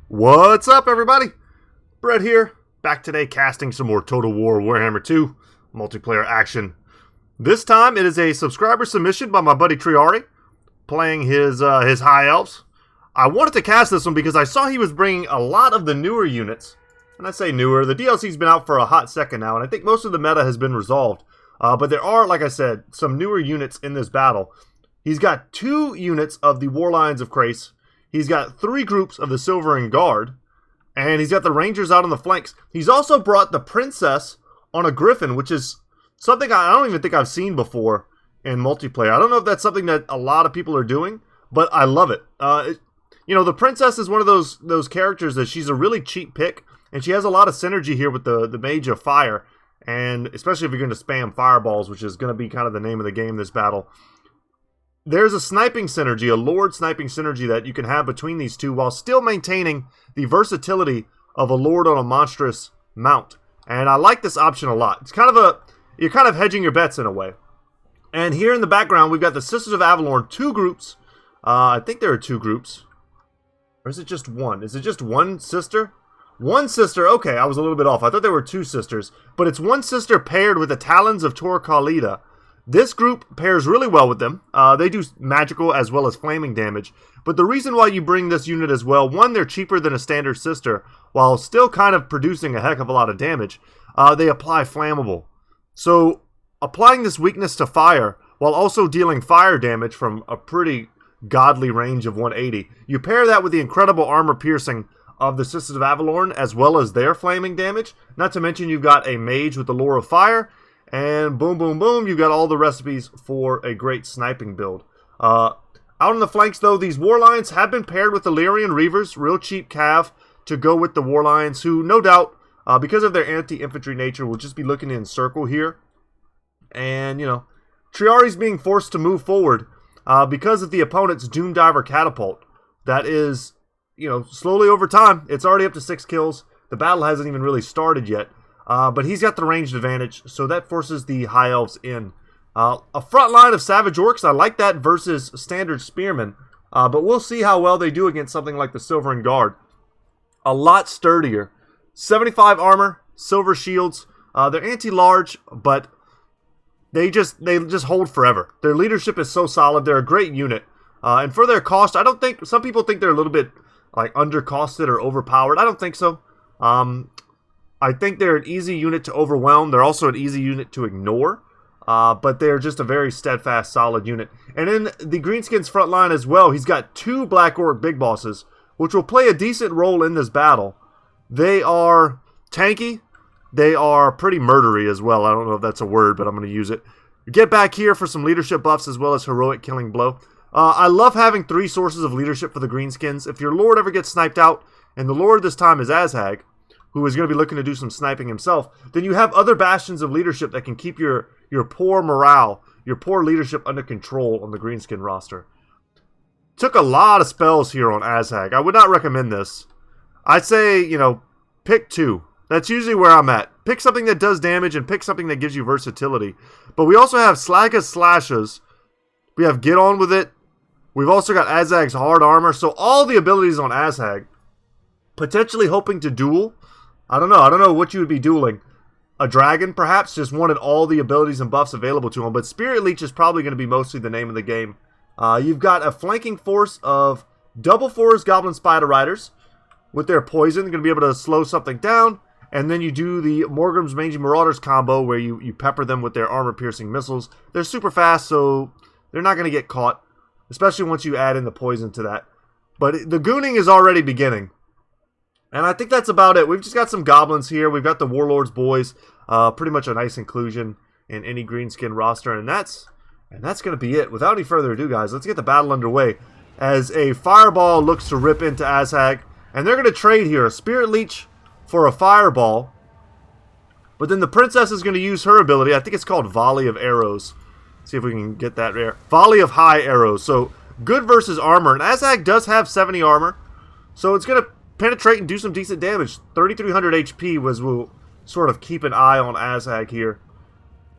What's up, everybody? Brett here, back today casting some more Total War Warhammer 2 multiplayer action. This time it is a subscriber submission by my buddy Triari, playing his High Elves. I wanted to cast this one because I saw he was bringing a lot of the newer units. And I say newer, the DLC's been out for a hot second now, and I think most of the meta has been resolved. But there are, like I said, some newer units in this battle. He's got 2 units of the Warlions of Crace. He's got 3 groups of the Silvering Guard, and he's got the Rangers out on the flanks. He's also brought the Princess on a Griffin, which is something I don't even think I've seen before in multiplayer. I don't know if that's something that a lot of people are doing, but I love it. You know, the Princess is one of those characters that she's a really cheap pick, and she has a lot of synergy here with the Mage of Fire, and especially if you're going to spam fireballs, which is going to be kind of the name of the game this battle. There's a sniping synergy, a Lord sniping synergy that you can have between these two while still maintaining the versatility of a Lord on a monstrous mount. And I like this option a lot. It's kind of you're kind of hedging your bets in a way. And here in the background, we've got the Sisters of Avalorn, 2 groups. I think there are 2 groups. Or is it just one? Is it just one sister? One sister, okay, I was a little bit off. I thought there were 2 sisters. But it's one sister paired with the Talons of Tor Khalida. This group pairs really well with them. They do magical as well as flaming damage. But the reason why you bring this unit as well, one, they're cheaper than a standard sister, while still kind of producing a heck of a lot of damage. They apply flammable. So, applying this weakness to fire, while also dealing fire damage from a pretty godly range of 180. You pair that with the incredible armor piercing of the Sisters of Avalorn, as well as their flaming damage. Not to mention you've got a mage with the lore of fire, and boom, boom, boom, you've got all the recipes for a great sniping build. Out on the flanks, though, these Warlions have been paired with the Lyrian Reavers, real cheap cav to go with the Warlions, who, no doubt, because of their anti-infantry nature, will just be looking to encircle here. And, you know, Triari's being forced to move forward because of the opponent's Doomdiver Catapult. That is, you know, slowly over time, it's already up to 6 kills. The battle hasn't even really started yet. But he's got the ranged advantage, so that forces the High Elves in. A front line of Savage Orcs, I like that versus Standard Spearmen. But we'll see how well they do against something like the Silvering Guard. A lot sturdier. 75 armor, silver shields. They're anti-large, but they just hold forever. Their leadership is so solid. They're a great unit. And for their cost, I don't think... Some people think they're a little bit like undercosted or overpowered. I don't think so. I think they're an easy unit to overwhelm. They're also an easy unit to ignore. But they're just a very steadfast, solid unit. And in the Greenskins front line as well, he's got 2 Black Orc Big Bosses, which will play a decent role in this battle. They are tanky. They are pretty murdery as well. I don't know if that's a word, but I'm going to use it. Get back here for some leadership buffs as well as heroic killing blow. I love having 3 sources of leadership for the Greenskins. If your Lord ever gets sniped out, and the Lord this time is Azhag, who is going to be looking to do some sniping himself, then you have other bastions of leadership that can keep your poor morale, your poor leadership under control on the Greenskin roster. Took a lot of spells here on Azhag. I would not recommend this. I'd say, you know, pick 2. That's usually where I'm at. Pick something that does damage and pick something that gives you versatility. But we also have Slaga's Slashes. We have Get On With It. We've also got Azhag's Hard Armor. So all the abilities on Azhag. Potentially hoping to duel. I don't know what you would be dueling. A dragon, perhaps, just wanted all the abilities and buffs available to him. But Spirit Leech is probably going to be mostly the name of the game. You've got a flanking force of Double Force Goblin Spider Riders. With their poison, they're going to be able to slow something down. And then you do the Morgrim's Mangy Marauders combo where you pepper them with their armor-piercing missiles. They're super fast, so they're not going to get caught. Especially once you add in the poison to that. But the gooning is already beginning. And I think that's about it. We've just got some goblins here. We've got the Warlord's Boys. Pretty much a nice inclusion in any Greenskin roster. And that's going to be it. Without any further ado, guys, let's get the battle underway. As a Fireball looks to rip into Azhag. And they're going to trade here. A Spirit Leech for a Fireball. But then the Princess is going to use her ability. I think it's called Volley of Arrows. See if we can get that there. Volley of High Arrows. So, good versus armor. And Azhag does have 70 armor. So, it's going to penetrate and do some decent damage. 3,300 HP will sort of keep an eye on Azhag here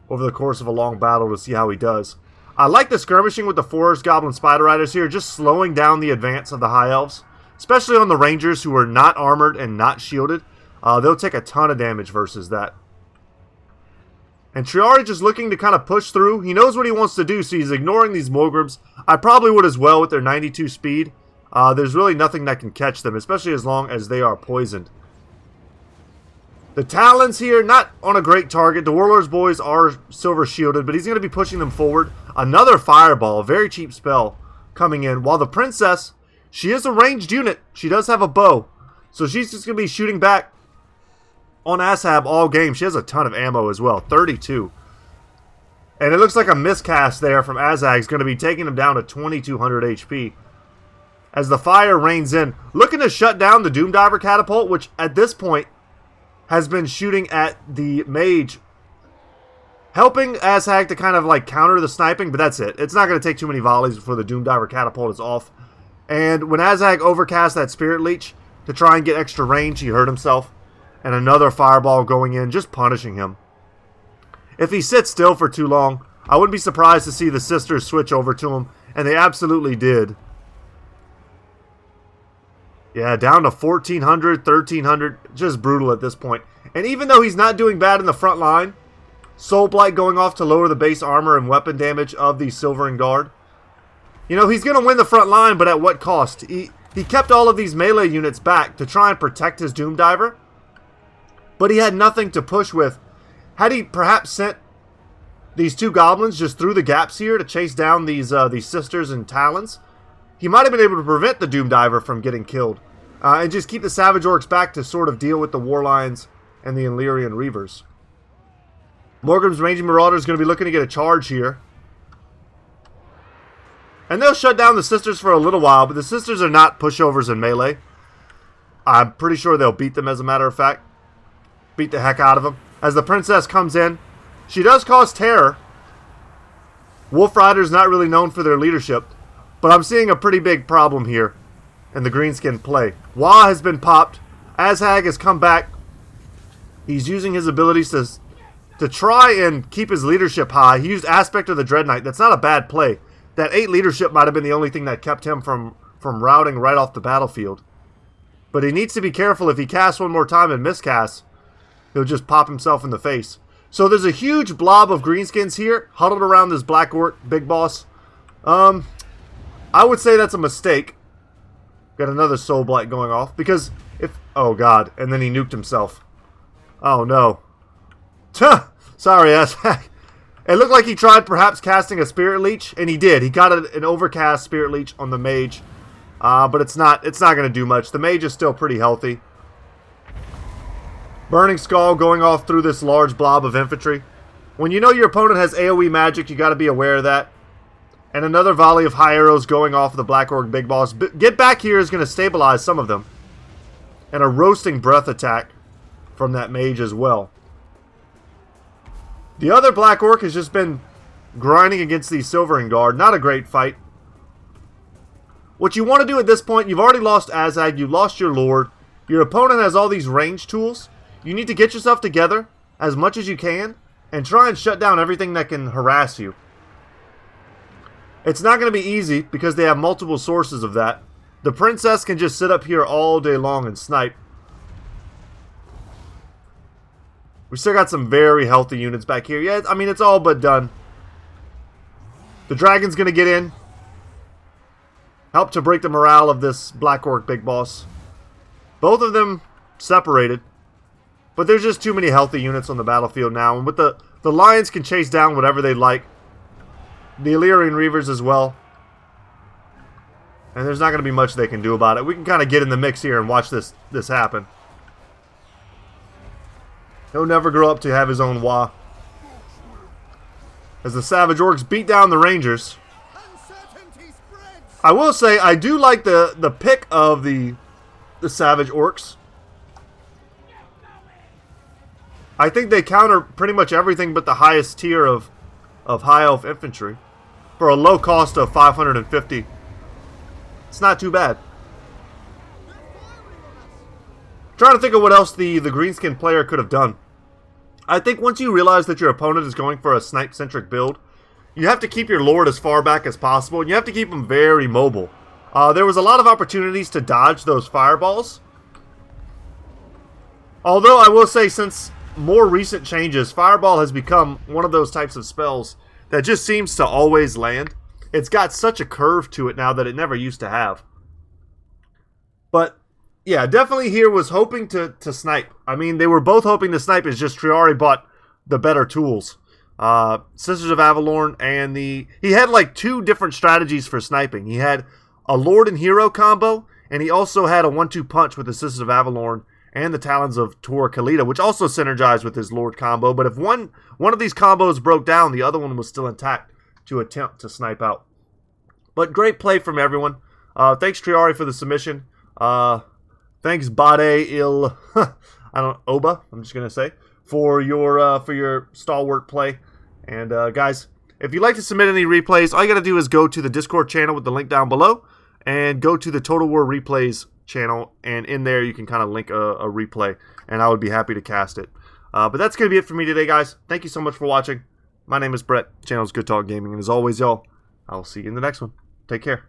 over the course of a long battle to see how he does. I like the skirmishing with the Forest Goblin Spider Riders here, just slowing down the advance of the High Elves. especially on the Rangers who are not armored and not shielded. They'll take a ton of damage versus that. And Triari just looking to kind of push through. He knows what he wants to do, so he's ignoring these Morgrims. I probably would as well with their 92 speed. There's really nothing that can catch them, especially as long as they are poisoned. The Talons here, not on a great target. The Warlord's boys are silver shielded, but he's going to be pushing them forward. Another Fireball, a very cheap spell, coming in. While the Princess, she is a ranged unit. She does have a bow. So she's just going to be shooting back on Ashab all game. She has a ton of ammo as well, 32. And it looks like a miscast there from Azag is going to be taking him down to 2200 HP. As the fire rains in, looking to shut down the Doomdiver catapult, which at this point has been shooting at the mage, helping Azag to kind of like counter the sniping, but that's it. It's not going to take too many volleys before the Doomdiver catapult is off. And when Azag overcast that Spirit Leech to try and get extra range, he hurt himself. And another fireball going in, just punishing him. If he sits still for too long, I wouldn't be surprised to see the sisters switch over to him, and they absolutely did. Yeah, down to 1,400, 1,300, just brutal at this point. And even though he's not doing bad in the front line, Soul Blight going off to lower the base armor and weapon damage of the Silvering Guard. You know, he's going to win the front line, but at what cost? He kept all of these melee units back to try and protect his Doomdiver, but he had nothing to push with. Had he perhaps sent these two goblins just through the gaps here to chase down these sisters and Talons, he might have been able to prevent the Doomdiver from getting killed. And just keep the Savage Orcs back to sort of deal with the Warlions and the Illyrian Reavers. Morgrim's Ranging Marauder is going to be looking to get a charge here. And they'll shut down the sisters for a little while, but the sisters are not pushovers in melee. I'm pretty sure they'll beat them, as a matter of fact. Beat the heck out of them. As the Princess comes in, she does cause terror. Wolf Riders not really known for their leadership, but I'm seeing a pretty big problem here in the greenskin play. Wah has been popped. Azag has come back. He's using his abilities to try and keep his leadership high. He used Aspect of the Dread Knight. That's not a bad play. That 8 leadership might have been the only thing that kept him from routing right off the battlefield. But he needs to be careful. If he casts one more time and miscasts, he'll just pop himself in the face. So there's a huge blob of greenskins here, huddled around this Black Orc big boss. I would say that's a mistake. Got another Soul Blight going off. Because if... Oh, God. And then he nuked himself. Oh, no. Sorry, Azag. It looked like he tried perhaps casting a Spirit Leech, and he did. He got an overcast Spirit Leech on the mage. But it's not going to do much. The mage is still pretty healthy. Burning Skull going off through this large blob of infantry. When you know your opponent has AoE magic, you got to be aware of that. And another volley of high arrows going off of the Black Orc Big Boss. Get back here is going to stabilize some of them. And a roasting breath attack from that mage as well. The other Black Orc has just been grinding against the Silvering Guard. Not a great fight. What you want to do at this point, you've already lost Azag, you've lost your Lord. Your opponent has all these range tools. You need to get yourself together as much as you can and try and shut down everything that can harass you. It's not going to be easy because they have multiple sources of that. The Princess can just sit up here all day long and snipe. We still got some very healthy units back here. Yeah, I mean, it's all but done. The Dragon's going to get in. Help to break the morale of this Black Orc Big Boss. Both of them separated. But there's just too many healthy units on the battlefield now. And with the Lions can chase down whatever they like. The Illyrian Reavers as well. And there's not going to be much they can do about it. We can kind of get in the mix here and watch this happen. He'll never grow up to have his own Wah. As the Savage Orcs beat down the Rangers. I will say, I do like the pick of the Savage Orcs. I think they counter pretty much everything but the highest tier of High Elf Infantry. For a low cost of 550. It's not too bad. Trying to think of what else the greenskin player could have done. I think once you realize that your opponent is going for a snipe-centric build, you have to keep your Lord as far back as possible, and you have to keep him very mobile. There was a lot of opportunities to dodge those fireballs. Although I will say, since more recent changes, Fireball has become one of those types of spells that just seems to always land. It's got such a curve to it now that it never used to have. But yeah, definitely here was hoping to snipe. I mean, they were both hoping to snipe. It's just Triari bought the better tools. Sisters of Avalorn and he had like 2 different strategies for sniping. He had a Lord and Hero combo, and he also had a 1-2 punch with the Sisters of Avalorn and the Talons of Tor Kalita, which also synergized with his Lord combo. But if one of these combos broke down, the other one was still intact to attempt to snipe out. But great play from everyone. Thanks Triari for the submission. Thanks Bade Il Oba, I'm just gonna say, for your stalwart play. And guys, if you'd like to submit any replays, all you gotta do is go to the Discord channel with the link down below, and go to the Total War Replays channel, and in there you can kind of link a replay, and I would be happy to cast it. But that's gonna be it for me today, guys. Thank you so much for watching. My name is Brett. The channel is Goodtalk Gaming, and as always, y'all, I'll see you in the next one. Take care.